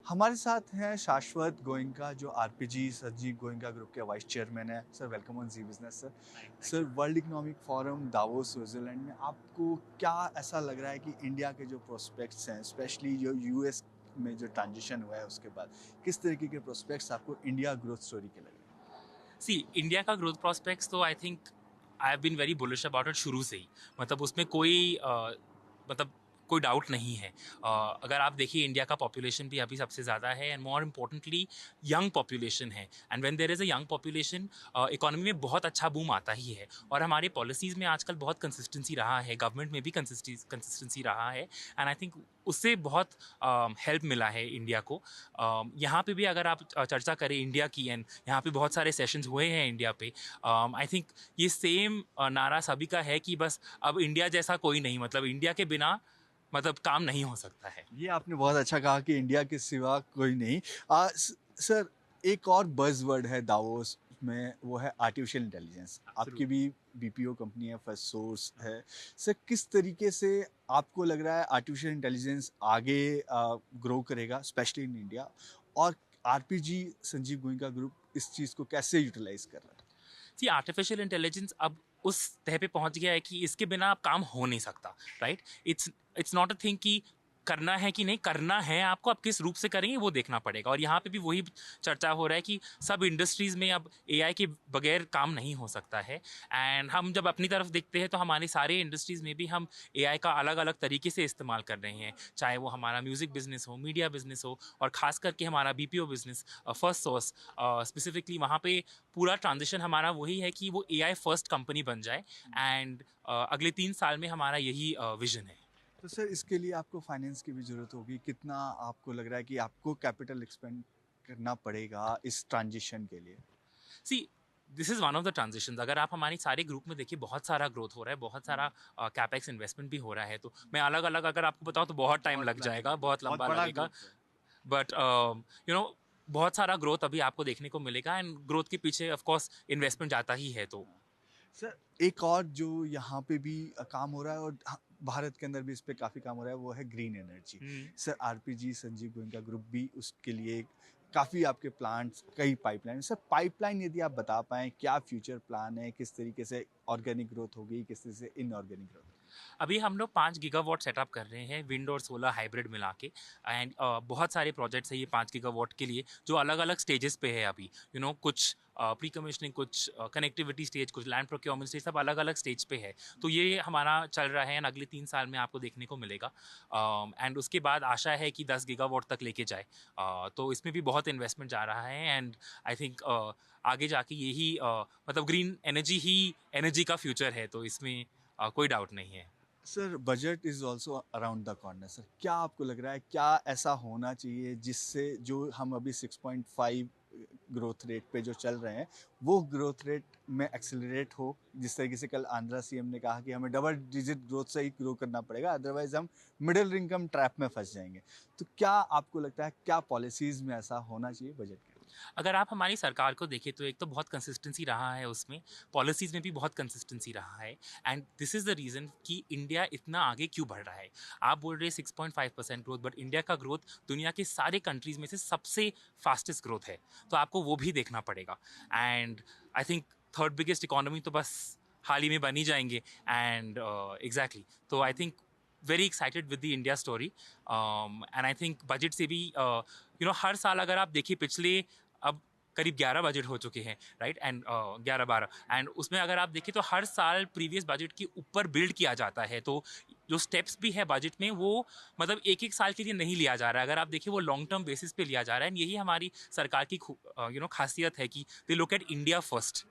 हमारे साथ हैं शाश्वत गोयनका जो आरपीजी संजीव गोयनका ग्रुप के वाइस चेयरमैन है। Sir welcome on Zee business sir. Sir world economic forum Davos Switzerland में आपको क्या ऐसा लग रहा है कि इंडिया के जो प्रोस्पेक्ट्स हैं, स्पेशली जो यूएस में जो ट्रांजिशन हुआ है उसके बाद किस तरीके के प्रोस्पेक्ट्स आपको इंडिया ग्रोथ स्टोरी के लगे? सी इंडिया का ग्रोथ प्रॉस्पेक्ट्स तो I think I have been very bullish about it शुरू से ही। मतलब उसमें मतलब कोई डाउट नहीं है। अगर आप देखिए इंडिया का पॉपुलेशन भी अभी सबसे ज़्यादा है and more importantly young population है। And when there is a young population economy में बहुत अच्छा बूम आता ही है। और हमारे पॉलिसीज़ में आजकल बहुत कंसिस्टेंसी रहा है, गवर्नमेंट में भी कंसिस्टेंसी रहा है एंड आई थिंक उससे बहुत हेल्प मिला है इंडिया को। यहाँ पे भी अगर आप चर्चा करें इंडिया की, एंड यहाँ पे बहुत सारे सेशंस हुए हैं इंडिया पे, आई थिंक ये सेम नारा सभी का है कि बस अब इंडिया जैसा कोई नहीं, मतलब इंडिया के बिना मतलब काम नहीं हो सकता है। ये आपने बहुत अच्छा कहा कि इंडिया के सिवा कोई नहीं। सर एक और बज़वर्ड है दावोस में, वो है आर्टिफिशियल इंटेलिजेंस। आपकी भी बीपीओ कंपनी है, फर्स्ट सोर्स है। सर किस तरीके से आपको लग रहा है आर्टिफिशियल इंटेलिजेंस आगे ग्रो करेगा स्पेशली इन इंडिया, और आरपीजी संजीव गोयनका ग्रुप इस चीज़ को कैसे यूटिलाइज कर रहा है? जी आर्टिफिशियल इंटेलिजेंस अब उस तह पे पहुंच गया है कि इसके बिना आप काम हो नहीं सकता। Right, it's not a thing कि करना है कि नहीं करना है, आपको आप किस रूप से करेंगे वो देखना पड़ेगा। और यहाँ पे भी वही चर्चा हो रहा है कि सब इंडस्ट्रीज़ में अब एआई के बगैर काम नहीं हो सकता है। एंड हम जब अपनी तरफ देखते हैं तो हमारे सारे इंडस्ट्रीज़ में भी हम एआई का अलग अलग तरीके से इस्तेमाल कर रहे हैं, चाहे वो हमारा म्यूज़िक बिजनेस हो, मीडिया बिजनेस हो, और ख़ास करके हमारा BPO business first source specifically, वहाँ पे पूरा ट्रांजिशन हमारा वही है कि वो एआई फर्स्ट कंपनी बन जाए। एंड अगले 3 साल में हमारा यही विजन है। तो सर इसके लिए आपको फाइनेंस की भी ज़रूरत होगी। कितना आपको लग रहा है कि आपको कैपिटल एक्सपेंड करना पड़ेगा इस ट्रांजिशन के लिए? See this is one of the transition. अगर आप हमारी सारे ग्रुप में देखिए बहुत सारा ग्रोथ हो रहा है, बहुत सारा कैपेक्स इन्वेस्टमेंट भी हो रहा है। तो मैं अलग अलग अगर आपको बताऊँ तो बहुत टाइम बहुत लग प्लानिंग जाएगा, है, बहुत बहुत लंबा बड़ा लगेगा। ग्रुप है। बट यू नो बहुत सारा ग्रोथ अभी आपको देखने को मिलेगा एंड ग्रोथ के पीछे ऑफ कोर्स इन्वेस्टमेंट जाता ही है। तो सर एक और जो यहाँ पे भी काम हो रहा है, और भारत के अंदर भी इस पे काफ़ी काम हो रहा है, वो है green energy. Sir RPG Sanjiv Goenka group भी उसके लिए काफ़ी आपके प्लांट्स, कई पाइपलाइन। सर पाइपलाइन यदि आप बता पाएँ क्या फ्यूचर प्लान है, किस तरीके से ऑर्गेनिक ग्रोथ होगी, किस तरह से इनऑर्गेनिक ग्रोथ? अभी हम लोग 5 गीगावाट सेटअप कर रहे हैं, विंड और सोलर हाइब्रिड मिला के। एंड बहुत सारे प्रोजेक्ट्स हैं ये 5 गीगावाट के लिए, जो अलग अलग स्टेजेस पे है अभी। कुछ प्री कमिश्निंग, कुछ कनेक्टिविटी स्टेज, कुछ लैंड प्रोक्योरमेंट स्टेज, सब अलग अलग स्टेज पे है। तो ये हमारा चल रहा है एंड अगले 3 साल में आपको देखने को मिलेगा। एंड उसके बाद आशा है कि 10 गीगावाट तक लेके जाए। तो इसमें भी बहुत इन्वेस्टमेंट जा रहा है एंड आई थिंक आगे जाके यही मतलब ग्रीन एनर्जी ही एनर्जी का फ्यूचर है, तो इसमें कोई डाउट नहीं है। Sir budget is also around the corner. Sir क्या आपको लग रहा है क्या ऐसा होना चाहिए जिससे जो हम अभी 6.5 ग्रोथ रेट पे जो चल रहे हैं वो ग्रोथ रेट में एक्सेलरेट हो? जिस तरीके से कल आंध्रा सीएम ने कहा कि हमें डबल डिजिट ग्रोथ से ही ग्रो करना पड़ेगा, अदरवाइज हम मिडिल इनकम ट्रैप में फंस जाएंगे। तो क्या आपको लगता है क्या पॉलिसीज़ में ऐसा होना चाहिए बजट के? अगर आप हमारी सरकार को देखें तो एक तो बहुत कंसिस्टेंसी रहा है उसमें, पॉलिसीज़ में भी बहुत कंसिस्टेंसी रहा है। And this is the reason कि इंडिया इतना आगे क्यों बढ़ रहा है। आप बोल रहे हैं 6.5% ग्रोथ, बट इंडिया का ग्रोथ दुनिया के सारे कंट्रीज़ में से सबसे फास्टेस्ट ग्रोथ है। तो आपको वो भी देखना पड़ेगा। And I think third biggest economy तो बस हाल ही में बन ही जाएंगे। एंड एग्जैक्टली, तो I think very excited with the India story. And I think budget से भी हर साल अगर आप देखिए पिछले अब करीब 11 बजट हो चुके हैं, राइट, एंड 11-12, एंड उसमें अगर आप देखें तो हर साल प्रीवियस बजट के ऊपर बिल्ड किया जाता है। तो जो स्टेप्स भी है बजट में वो मतलब एक एक साल के लिए नहीं लिया जा रहा है, अगर आप देखिए वो लॉन्ग टर्म बेसिस पे लिया जा रहा है। एंड यही हमारी सरकार की खासियत है कि they look at India first.